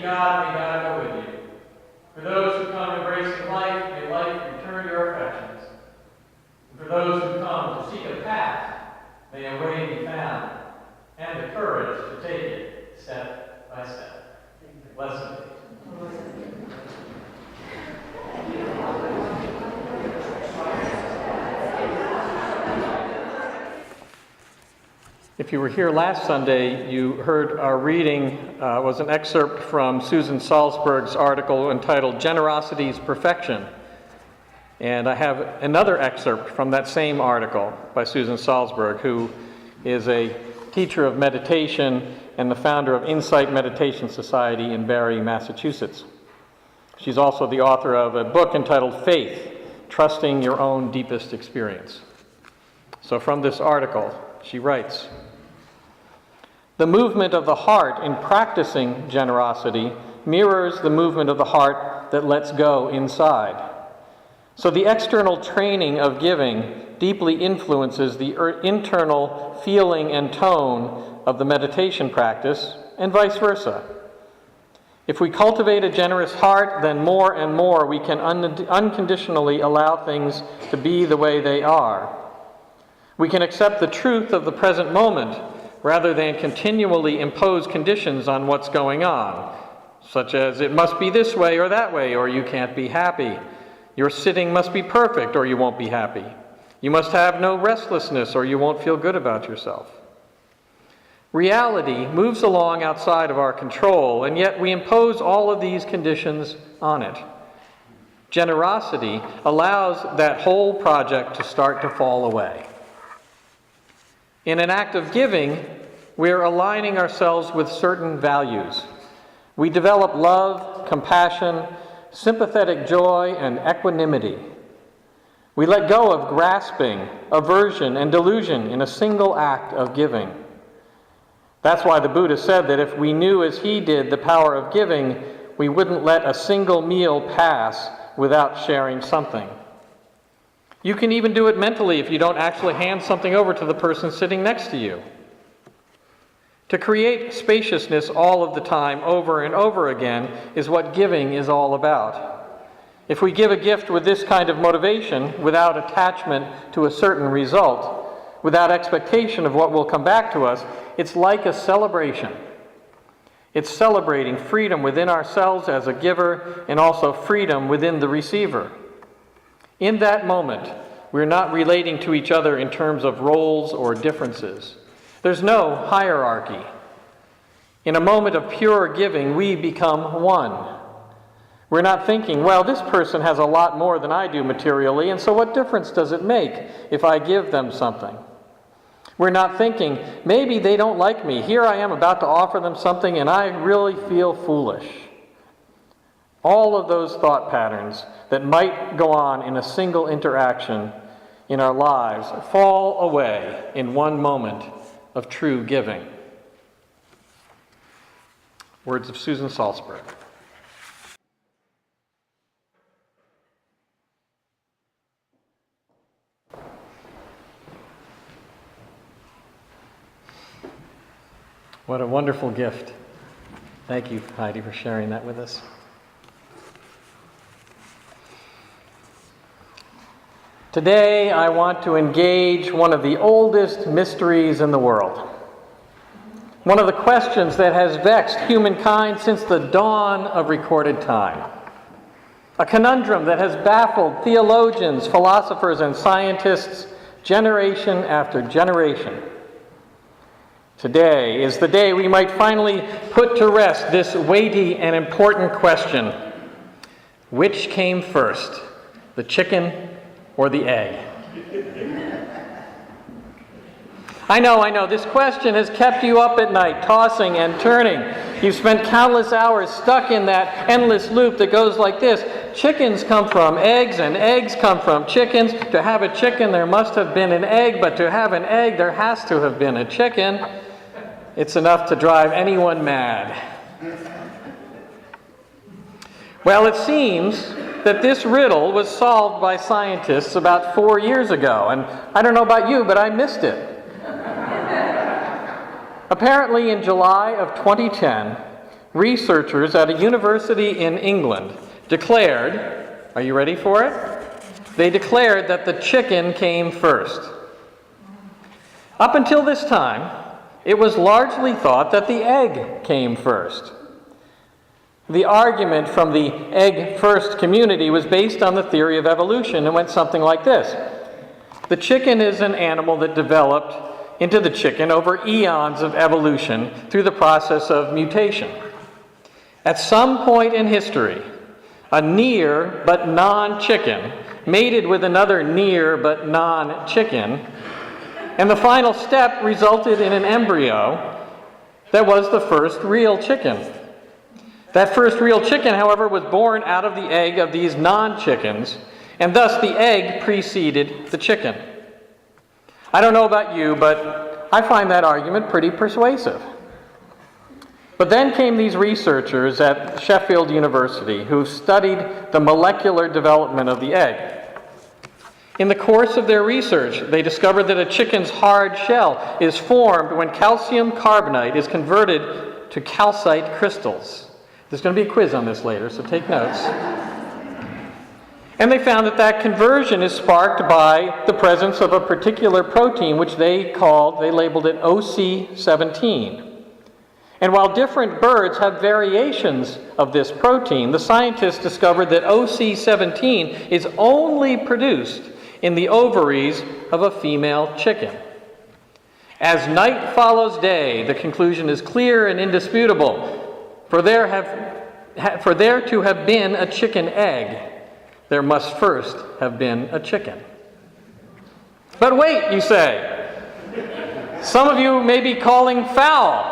God, may God go with you. For those who come embracing life, may life return your affections. And for those who come to seek a path, may a way be found, and the courage to take it step by step. Blessed be. If you were here last Sunday, you heard our reading was an excerpt from Susan Salzberg's article entitled Generosity's Perfection. And I have another excerpt from that same article by Susan Salzberg, who is a teacher of meditation and the founder of Insight Meditation Society in Barre, Massachusetts. She's also the author of a book entitled Faith, Trusting Your Own Deepest Experience. So from this article, she writes, "The movement of the heart in practicing generosity mirrors the movement of the heart that lets go inside. So the external training of giving deeply influences the internal feeling and tone of the meditation practice, and vice versa. If we cultivate a generous heart, then more and more we can unconditionally allow things to be the way they are. We can accept the truth of the present moment rather than continually impose conditions on what's going on, such as it must be this way or that way or you can't be happy. Your sitting must be perfect or you won't be happy. You must have no restlessness or you won't feel good about yourself. Reality moves along outside of our control, and yet we impose all of these conditions on it. Generosity allows that whole project to start to fall away. In an act of giving, we are aligning ourselves with certain values. We develop love, compassion, sympathetic joy, and equanimity. We let go of grasping, aversion, and delusion in a single act of giving. That's why the Buddha said that if we knew as he did the power of giving, we wouldn't let a single meal pass without sharing something. You can even do it mentally if you don't actually hand something over to the person sitting next to you. To create spaciousness all of the time, over and over again, is what giving is all about. If we give a gift with this kind of motivation, without attachment to a certain result, without expectation of what will come back to us, it's like a celebration. It's celebrating freedom within ourselves as a giver and also freedom within the receiver. In that moment, we're not relating to each other in terms of roles or differences. There's no hierarchy. In a moment of pure giving, we become one. We're not thinking, well, this person has a lot more than I do materially, and so what difference does it make if I give them something? We're not thinking, maybe they don't like me. Here I am about to offer them something, and I really feel foolish. All of those thought patterns that might go on in a single interaction in our lives fall away in one moment of true giving. Words of Susan Salzberg. What a wonderful gift. Thank you, Heidi, for sharing that with us. Today, I want to engage one of the oldest mysteries in the world. One of the questions that has vexed humankind since the dawn of recorded time. A conundrum that has baffled theologians, philosophers, and scientists generation after generation. Today is the day we might finally put to rest this weighty and important question. Which came first, the chicken or the egg? I know, this question has kept you up at night, tossing and turning. You've spent countless hours stuck in that endless loop that goes like this. Chickens come from eggs, and eggs come from chickens. To have a chicken, there must have been an egg, but to have an egg, there has to have been a chicken. It's enough to drive anyone mad. Well, it seems that this riddle was solved by scientists about 4 years ago, and I don't know about you, but I missed it. Apparently, in July of 2010, researchers at a university in England declared, are you ready for it? They declared that the chicken came first. Up until this time, it was largely thought that the egg came first. The argument from the egg-first community was based on the theory of evolution and went something like this. The chicken is an animal that developed into the chicken over eons of evolution through the process of mutation. At some point in history, a near but non-chicken mated with another near but non-chicken, and the final step resulted in an embryo that was the first real chicken. That first real chicken, however, was born out of the egg of these non-chickens, and thus the egg preceded the chicken. I don't know about you, but I find that argument pretty persuasive. But then came these researchers at Sheffield University who studied the molecular development of the egg. In the course of their research, they discovered that a chicken's hard shell is formed when calcium carbonate is converted to calcite crystals. There's going to be a quiz on this later, so take notes. And they found that that conversion is sparked by the presence of a particular protein which they labeled it OC17. And while different birds have variations of this protein, the scientists discovered that OC17 is only produced in the ovaries of a female chicken. As night follows day, the conclusion is clear and indisputable. For there to have been a chicken egg, there must first have been a chicken. But wait, you say. Some of you may be calling foul.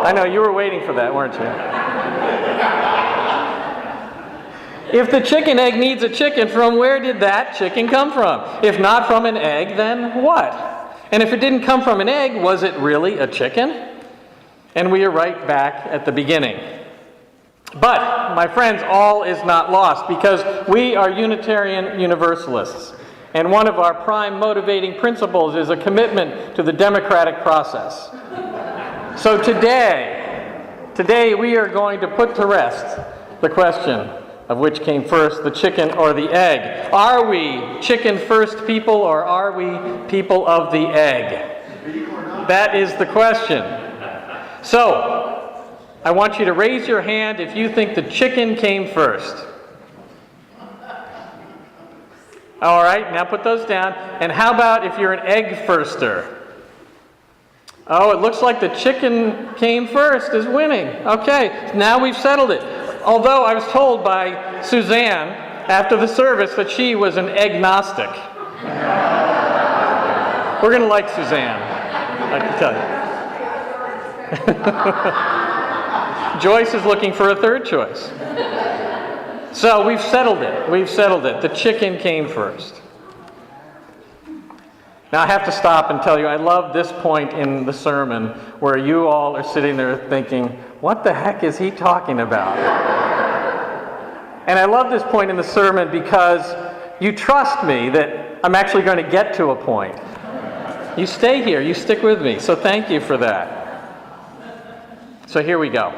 I know, you were waiting for that, weren't you? If the chicken egg needs a chicken, from where did that chicken come from? If not from an egg, then what? And if it didn't come from an egg, was it really a chicken? And we are right back at the beginning. But, my friends, all is not lost, because we are Unitarian Universalists. And one of our prime motivating principles is a commitment to the democratic process. So today we are going to put to rest the question of which came first, the chicken or the egg. Are we chicken first people, or are we people of the egg? That is the question. So, I want you to raise your hand if you think the chicken came first. All right, now put those down. And how about if you're an egg firster? Oh, it looks like the chicken came first is winning. Okay, now we've settled it. Although I was told by Suzanne after the service that she was an agnostic. We're going to like Suzanne, I can tell you. Joyce is looking for a third choice. So we've settled it. The chicken came first. Now I have to stop and tell you, I love this point in the sermon where you all are sitting there thinking, what the heck is he talking about? And I love this point in the sermon because you trust me that I'm actually going to get to a point. You stay here, you stick with me, so thank you for that. So here we go.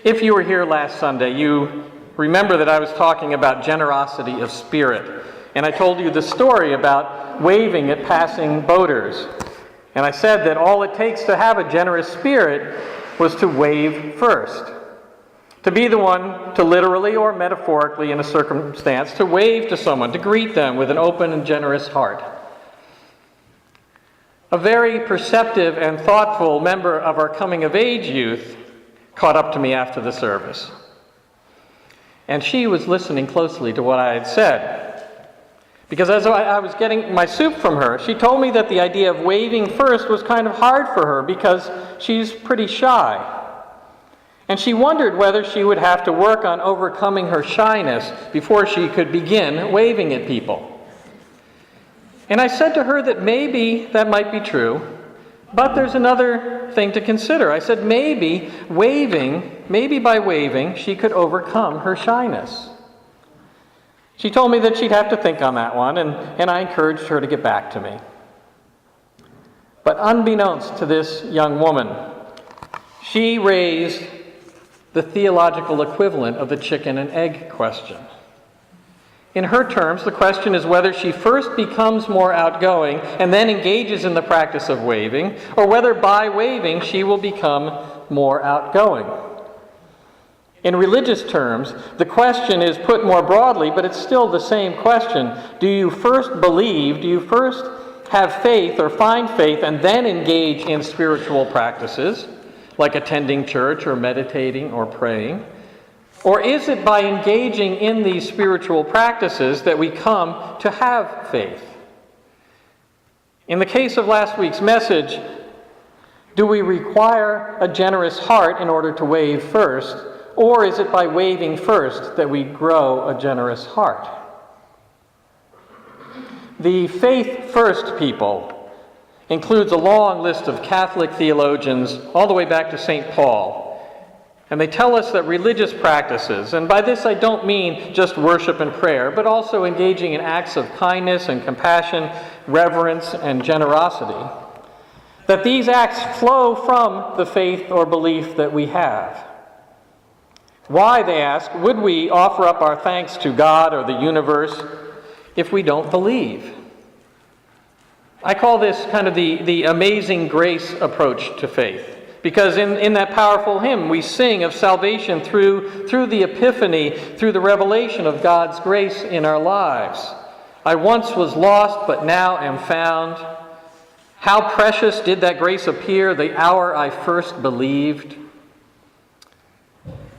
If you were here last Sunday, you remember that I was talking about generosity of spirit. And I told you the story about waving at passing boaters. And I said that all it takes to have a generous spirit was to wave first. To be the one to literally or metaphorically in a circumstance, to wave to someone, to greet them with an open and generous heart. A very perceptive and thoughtful member of our coming-of-age youth caught up to me after the service. And she was listening closely to what I had said. Because as I was getting my soup from her, she told me that the idea of waving first was kind of hard for her because she's pretty shy. And she wondered whether she would have to work on overcoming her shyness before she could begin waving at people. And I said to her that maybe that might be true, but there's another thing to consider. I said maybe by waving, she could overcome her shyness. She told me that she'd have to think on that one, and I encouraged her to get back to me. But unbeknownst to this young woman, she raised the theological equivalent of the chicken and egg question. In her terms, the question is whether she first becomes more outgoing and then engages in the practice of waving, or whether by waving she will become more outgoing. In religious terms, the question is put more broadly, but it's still the same question. Do you first believe, do you first have faith or find faith and then engage in spiritual practices, like attending church or meditating or praying? Or is it by engaging in these spiritual practices that we come to have faith? In the case of last week's message, do we require a generous heart in order to wave first, or is it by waving first that we grow a generous heart? The Faith First people includes a long list of Catholic theologians all the way back to St. Paul. And they tell us that religious practices, and by this I don't mean just worship and prayer, but also engaging in acts of kindness and compassion, reverence and generosity, that these acts flow from the faith or belief that we have. Why, they ask, would we offer up our thanks to God or the universe if we don't believe? I call this kind of the amazing grace approach to faith. Because in that powerful hymn, we sing of salvation through the epiphany, through the revelation of God's grace in our lives. I once was lost, but now am found. How precious did that grace appear the hour I first believed.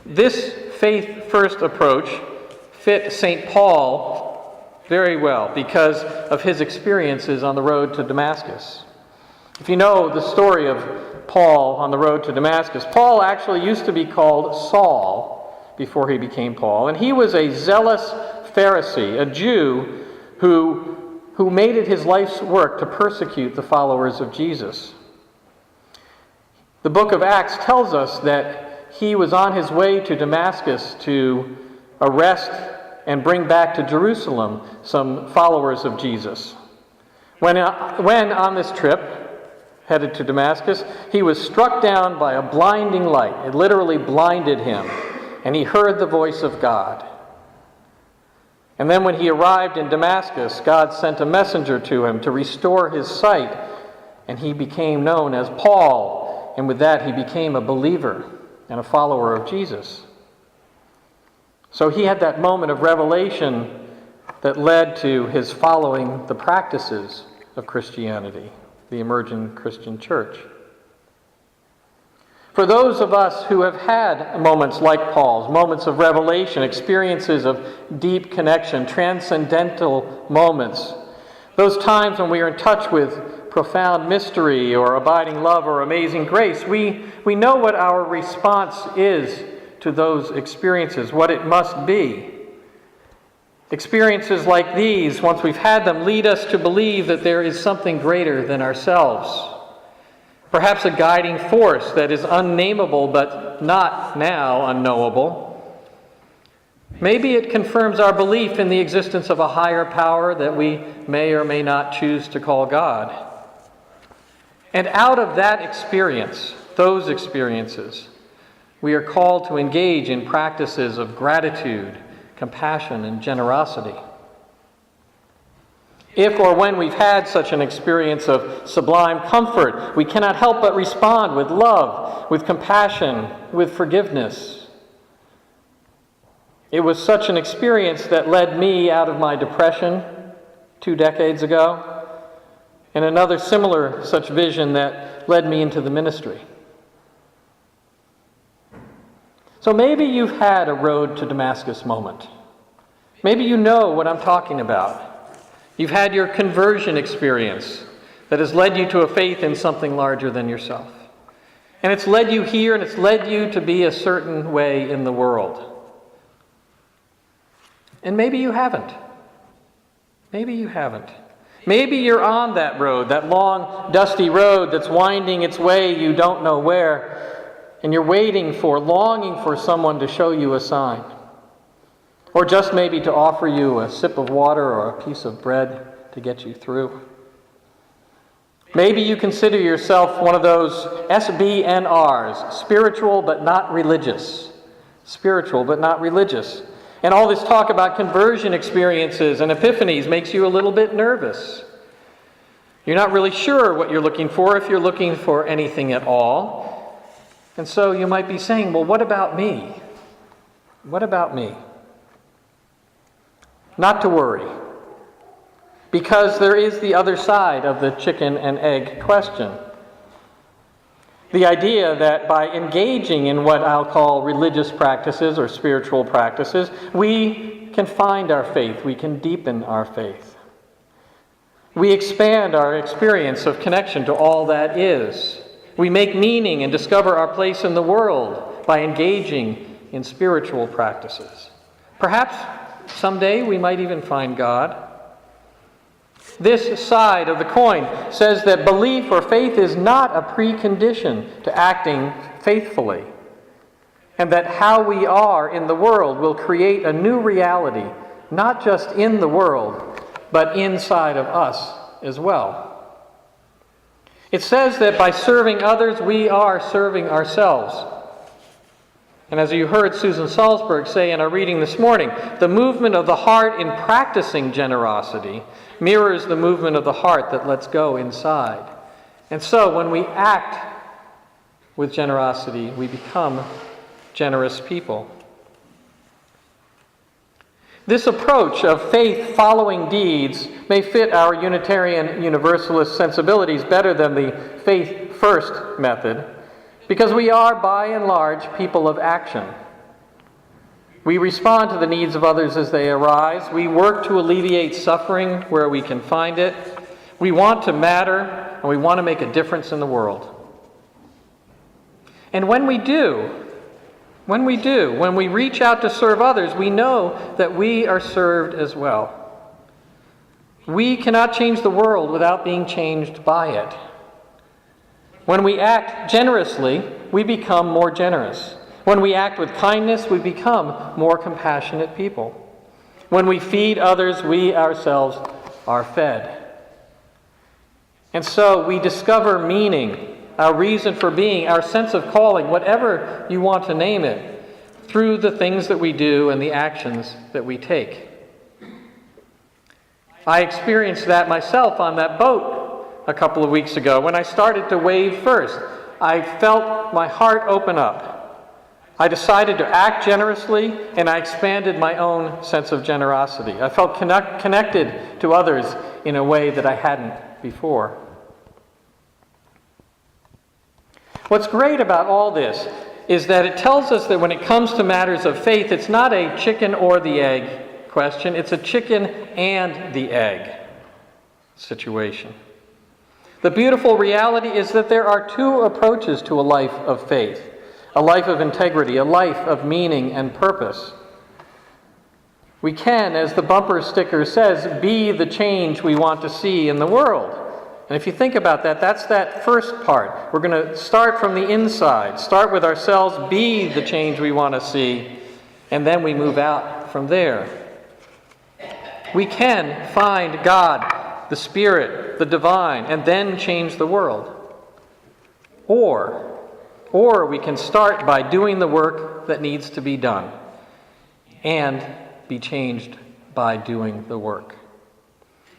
This faith-first approach fit St. Paul very well because of his experiences on the road to Damascus. If you know the story of Paul on the road to Damascus, Paul actually used to be called Saul before he became Paul, and he was a zealous Pharisee, a Jew who made it his life's work to persecute the followers of Jesus. The book of Acts tells us that he was on his way to Damascus to arrest and bring back to Jerusalem some followers of Jesus. When on this trip, headed to Damascus, he was struck down by a blinding light. It literally blinded him, and he heard the voice of God. And then when he arrived in Damascus, God sent a messenger to him to restore his sight, and he became known as Paul, and with that he became a believer and a follower of Jesus. So he had that moment of revelation that led to his following the practices of Christianity, the emerging Christian church. For those of us who have had moments like Paul's, moments of revelation, experiences of deep connection, transcendental moments, those times when we are in touch with profound mystery or abiding love or amazing grace, we know what our response is to those experiences, what it must be. Experiences like these, once we've had them, lead us to believe that there is something greater than ourselves. Perhaps a guiding force that is unnameable but not now unknowable. Maybe it confirms our belief in the existence of a higher power that we may or may not choose to call God. And out of that experience, those experiences, we are called to engage in practices of gratitude, compassion, and generosity. If or when we've had such an experience of sublime comfort, we cannot help but respond with love, with compassion, with forgiveness. It was such an experience that led me out of my depression 2 decades ago, and another similar such vision that led me into the ministry. So maybe you've had a road to Damascus moment. Maybe you know what I'm talking about. You've had your conversion experience that has led you to a faith in something larger than yourself. And it's led you here, and it's led you to be a certain way in the world. And maybe you haven't. Maybe you haven't. Maybe you're on that road, that long, dusty road that's winding its way you don't know where, and you're longing for someone to show you a sign. Or just maybe to offer you a sip of water or a piece of bread to get you through. Maybe you consider yourself one of those SBNRs, spiritual but not religious. Spiritual but not religious. And all this talk about conversion experiences and epiphanies makes you a little bit nervous. You're not really sure what you're looking for, if you're looking for anything at all. And so you might be saying, well, what about me? What about me? Not to worry. Because there is the other side of the chicken and egg question. The idea that by engaging in what I'll call religious practices or spiritual practices, we can find our faith, we can deepen our faith. We expand our experience of connection to all that is. We make meaning and discover our place in the world by engaging in spiritual practices. Perhaps someday we might even find God. This side of the coin says that belief or faith is not a precondition to acting faithfully, and that how we are in the world will create a new reality, not just in the world, but inside of us as well. It says that by serving others, we are serving ourselves. And as you heard Susan Salzberg say in our reading this morning, the movement of the heart in practicing generosity mirrors the movement of the heart that lets go inside. And so when we act with generosity, we become generous people. This approach of faith following deeds may fit our Unitarian Universalist sensibilities better than the faith first method, because we are, by and large, people of action. We respond to the needs of others as they arise. We work to alleviate suffering where we can find it. We want to matter, and we want to make a difference in the world. And when we reach out to serve others, we know that we are served as well. We cannot change the world without being changed by it. When we act generously, we become more generous. When we act with kindness, we become more compassionate people. When we feed others, we ourselves are fed. And so we discover meaning, our reason for being, our sense of calling, whatever you want to name it, through the things that we do and the actions that we take. I experienced that myself on that boat a couple of weeks ago. When I started to wave first, I felt my heart open up. I decided to act generously, and I expanded my own sense of generosity. I felt connected to others in a way that I hadn't before. What's great about all this is that it tells us that when it comes to matters of faith, it's not a chicken or the egg question, it's a chicken and the egg situation. The beautiful reality is that there are two approaches to a life of faith, a life of integrity, a life of meaning and purpose. We can, as the bumper sticker says, be the change we want to see in the world. And if you think about that, that's that first part. We're going to start from the inside, start with ourselves, be the change we want to see, and then we move out from there. We can find God, the Spirit, the divine, and then change the world. Or we can start by doing the work that needs to be done and be changed by doing the work.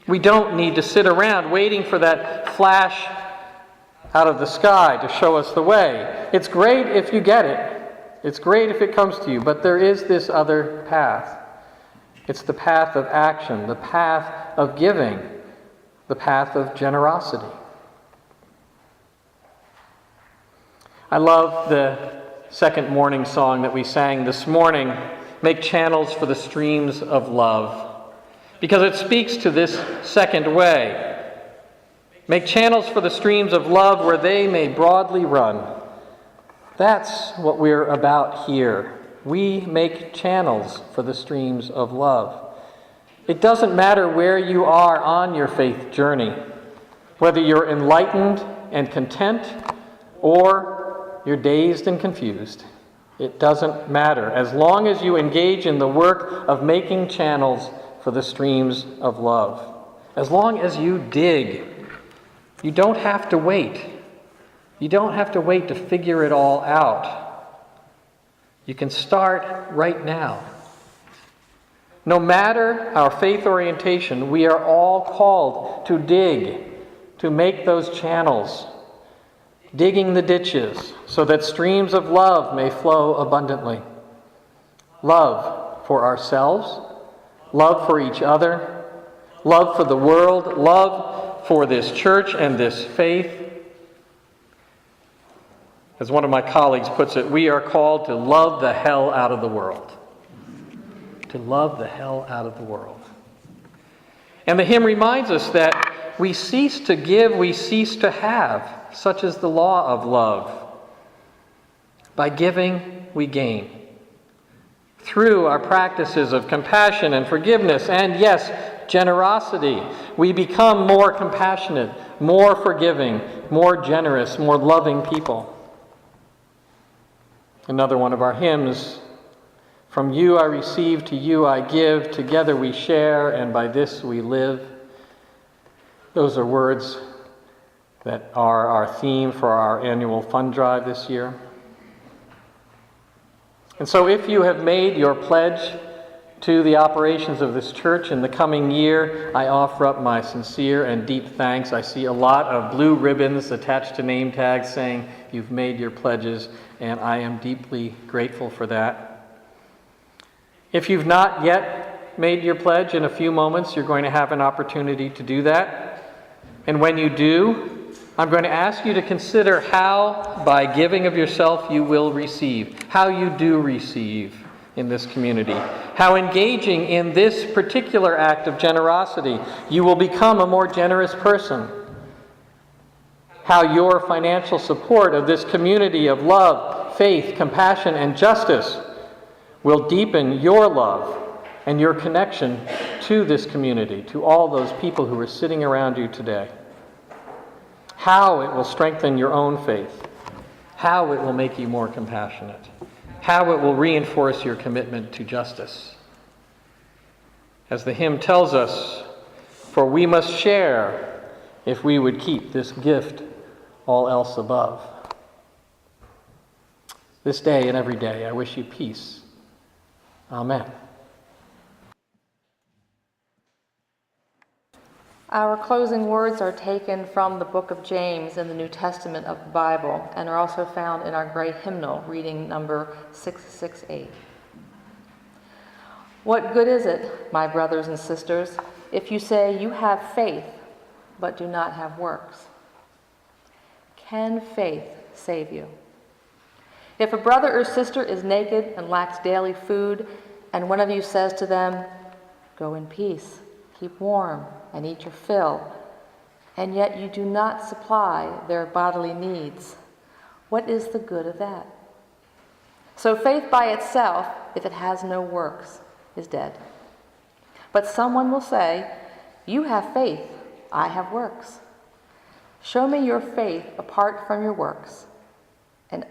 We don't need to sit around waiting for that flash out of the sky to show us the way. It's great if you get it. It's great if it comes to you, but there is this other path. It's the path of action, the path of giving, the path of generosity. I love the second morning song that we sang this morning, Make Channels for the Streams of Love, because it speaks to this second way. Make channels for the streams of love where they may broadly run. That's what we're about here. We make channels for the streams of love. It doesn't matter where you are on your faith journey, whether you're enlightened and content or you're dazed and confused. It doesn't matter, as long as you engage in the work of making channels for the streams of love. As long as you dig You don't have to wait. You don't have to wait to figure it all out. You can start right now. No matter our faith orientation, we are all called to dig, to make those channels, digging the ditches so that streams of love may flow abundantly. Love for ourselves, love for each other, love for the world, love for this church and this faith. As one of my colleagues puts it, we are called to love the hell out of the world. To love the hell out of the world. And the hymn reminds us that we cease to give, we cease to have. Such is the law of love. By giving, we gain. Through our practices of compassion and forgiveness, and yes, generosity, we become more compassionate, more forgiving, more generous, more loving people. Another one of our hymns, from you I receive, to you I give, together we share, and by this we live. Those are words that are our theme for our annual fund drive this year. And so if you have made your pledge to the operations of this church in the coming year, I offer up my sincere and deep thanks. I see a lot of blue ribbons attached to name tags saying you've made your pledges, and I am deeply grateful for that. If you've not yet made your pledge, in a few moments you're going to have an opportunity to do that. And when you do, I'm going to ask you to consider how, by giving of yourself, you will receive, how you do receive in this community, how engaging in this particular act of generosity, you will become a more generous person, how your financial support of this community of love, faith, compassion, and justice will deepen your love and your connection to this community, to all those people who are sitting around you today. How it will strengthen your own faith, how it will make you more compassionate, how it will reinforce your commitment to justice. As the hymn tells us, for we must share if we would keep this gift all else above. This day and every day, I wish you peace. Amen. Our closing words are taken from the book of James in the New Testament of the Bible and are also found in our great hymnal, reading number 668. What good is it, my brothers and sisters, if you say you have faith but do not have works? Can faith save you? If a brother or sister is naked and lacks daily food, and one of you says to them, go in peace, keep warm, and eat your fill, and yet you do not supply their bodily needs, what is the good of that? So faith by itself, if it has no works, is dead. But someone will say, you have faith, I have works. Show me your faith apart from your works, and